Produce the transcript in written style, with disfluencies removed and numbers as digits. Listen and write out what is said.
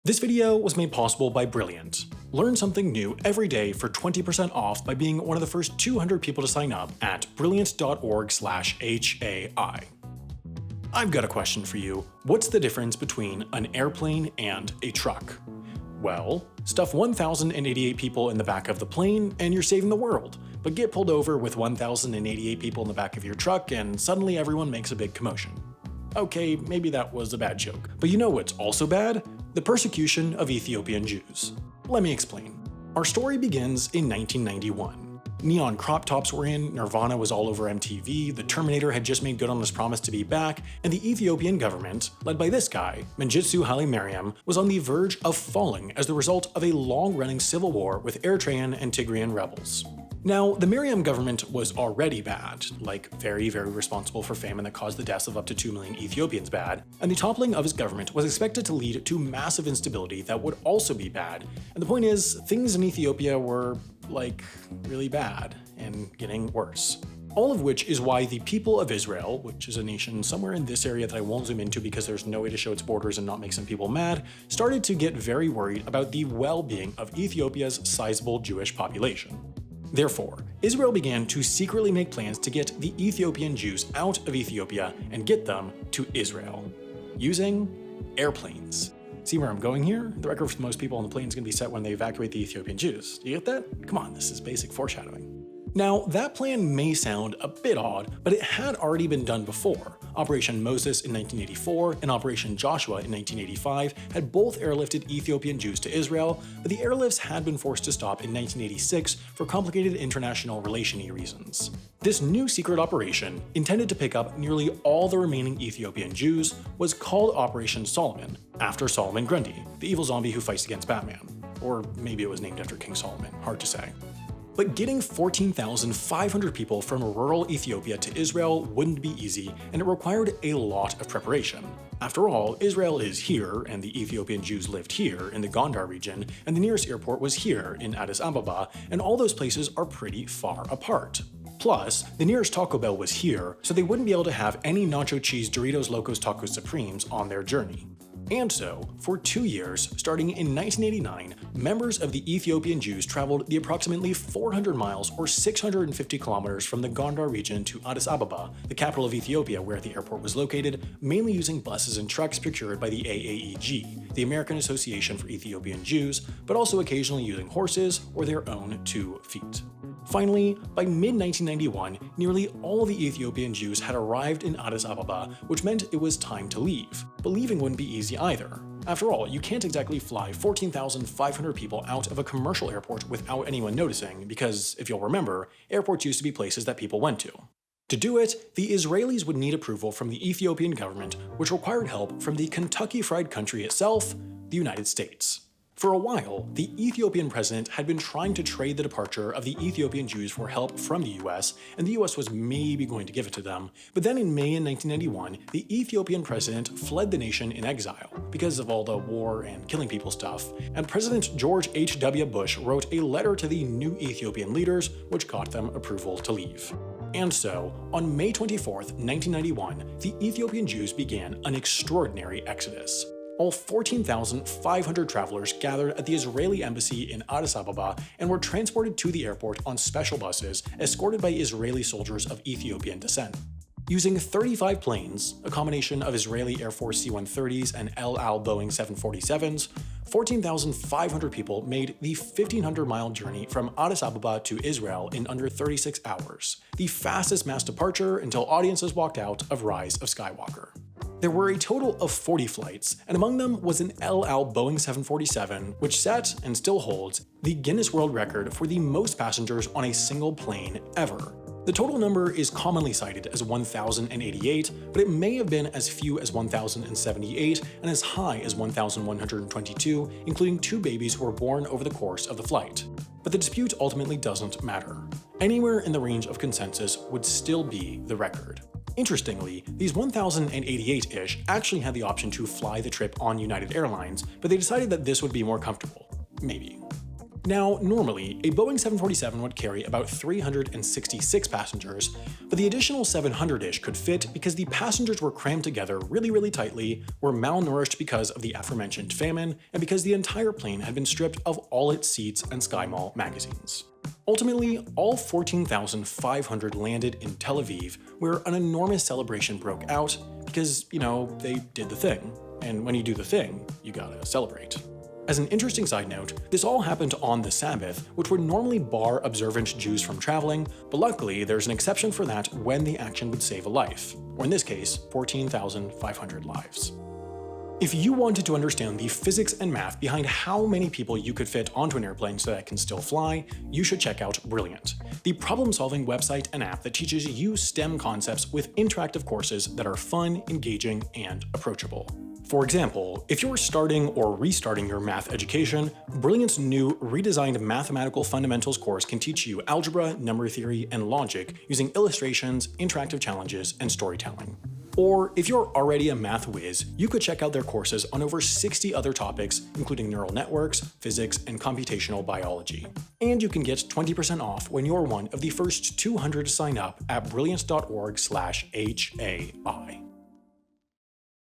This video was made possible by Brilliant. Learn something new every day for 20% off by being one of the first 200 people to sign up at brilliant.org/HAI. I've got a question for you. What's the difference between an airplane and a truck? Well, stuff 1,088 people in the back of the plane and you're saving the world, but get pulled over with 1,088 people in the back of your truck and suddenly everyone makes a big commotion. Okay, maybe that was a bad joke, but you know what's also bad? The persecution of Ethiopian Jews. Let me explain. Our story begins in 1991. Neon crop tops were in, Nirvana was all over MTV, the Terminator had just made good on his promise to be back, and the Ethiopian government, led by this guy, Mengistu Haile Mariam, was on the verge of falling as the result of a long-running civil war with Eritrean and Tigrayan rebels. Now, the Mariam government was already bad, like very responsible for famine that caused the deaths of up to 2 million Ethiopians bad, and the toppling of his government was expected to lead to massive instability that would also be bad. And the point is, things in Ethiopia were, really bad and getting worse. All of which is why the people of Israel, which is a nation somewhere in this area that I won't zoom into because there's no way to show its borders and not make some people mad, started to get very worried about the well-being of Ethiopia's sizable Jewish population. Therefore, Israel began to secretly make plans to get the Ethiopian Jews out of Ethiopia and get them to Israel, using airplanes. See where I'm going here? The record for most people on the plane is going to be set when they evacuate the Ethiopian Jews. Do you get that? Come on, this is basic foreshadowing. Now, that plan may sound a bit odd, but it had already been done before. Operation Moses in 1984 and Operation Joshua in 1985 had both airlifted Ethiopian Jews to Israel, but the airlifts had been forced to stop in 1986 for complicated international relation-y reasons. This new secret operation, intended to pick up nearly all the remaining Ethiopian Jews, was called Operation Solomon, after Solomon Grundy, the evil zombie who fights against Batman. Or maybe it was named after King Solomon, hard to say. But getting 14,500 people from rural Ethiopia to Israel wouldn't be easy, and it required a lot of preparation. After all, Israel is here, and the Ethiopian Jews lived here in the Gondar region, and the nearest airport was here in Addis Ababa, and all those places are pretty far apart. Plus, the nearest Taco Bell was here, so they wouldn't be able to have any nacho cheese Doritos Locos Tacos Supremes on their journey. And so, for 2 years, starting in 1989, members of the Ethiopian Jews traveled the approximately 400 miles or 650 kilometers from the Gondar region to Addis Ababa, the capital of Ethiopia where the airport was located, mainly using buses and trucks procured by the AAEG, the American Association for Ethiopian Jews, but also occasionally using horses or their own 2 feet. Finally, by mid-1991, nearly all the Ethiopian Jews had arrived in Addis Ababa, which meant it was time to leave. But leaving wouldn't be easy either. After all, you can't exactly fly 14,500 people out of a commercial airport without anyone noticing, because, if you'll remember, airports used to be places that people went to. To do it, the Israelis would need approval from the Ethiopian government, which required help from the Kentucky Fried Country itself, the United States. For a while, the Ethiopian president had been trying to trade the departure of the Ethiopian Jews for help from the US, and the US was maybe going to give it to them. But then in May 1991, the Ethiopian president fled the nation in exile because of all the war and killing people stuff, and President George H.W. Bush wrote a letter to the new Ethiopian leaders, which got them approval to leave. And so, on May 24, 1991, the Ethiopian Jews began an extraordinary exodus. All 14,500 travelers gathered at the Israeli embassy in Addis Ababa and were transported to the airport on special buses escorted by Israeli soldiers of Ethiopian descent. Using 35 planes, a combination of Israeli Air Force C-130s and El Al Boeing 747s, 14,500 people made the 1,500-mile journey from Addis Ababa to Israel in under 36 hours, the fastest mass departure until audiences walked out of Rise of Skywalker. There were a total of 40 flights, and among them was an El Al Boeing 747, which set, and still holds, the Guinness World Record for the most passengers on a single plane ever. The total number is commonly cited as 1,088, but it may have been as few as 1,078 and as high as 1,122, including 2 babies who were born over the course of the flight. But the dispute ultimately doesn't matter. Anywhere in the range of consensus would still be the record. Interestingly, these 1,088-ish actually had the option to fly the trip on United Airlines, but they decided that this would be more comfortable. Maybe. Now, normally, a Boeing 747 would carry about 366 passengers, but the additional 700-ish could fit because the passengers were crammed together really tightly, were malnourished because of the aforementioned famine, and because the entire plane had been stripped of all its seats and SkyMall magazines. Ultimately, all 14,500 landed in Tel Aviv, where an enormous celebration broke out because, they did the thing. And when you do the thing, you gotta celebrate. As an interesting side note, this all happened on the Sabbath, which would normally bar observant Jews from traveling, but luckily there's an exception for that when the action would save a life, or in this case, 14,500 lives. If you wanted to understand the physics and math behind how many people you could fit onto an airplane so that it can still fly, you should check out Brilliant, the problem-solving website and app that teaches you STEM concepts with interactive courses that are fun, engaging, and approachable. For example, if you're starting or restarting your math education, Brilliant's new redesigned Mathematical Fundamentals course can teach you algebra, number theory, and logic using illustrations, interactive challenges, and storytelling. Or if you're already a math whiz, you could check out their courses on over 60 other topics, including neural networks, physics, and computational biology. And you can get 20% off when you're one of the first 200 to sign up at brilliant.org/HAI.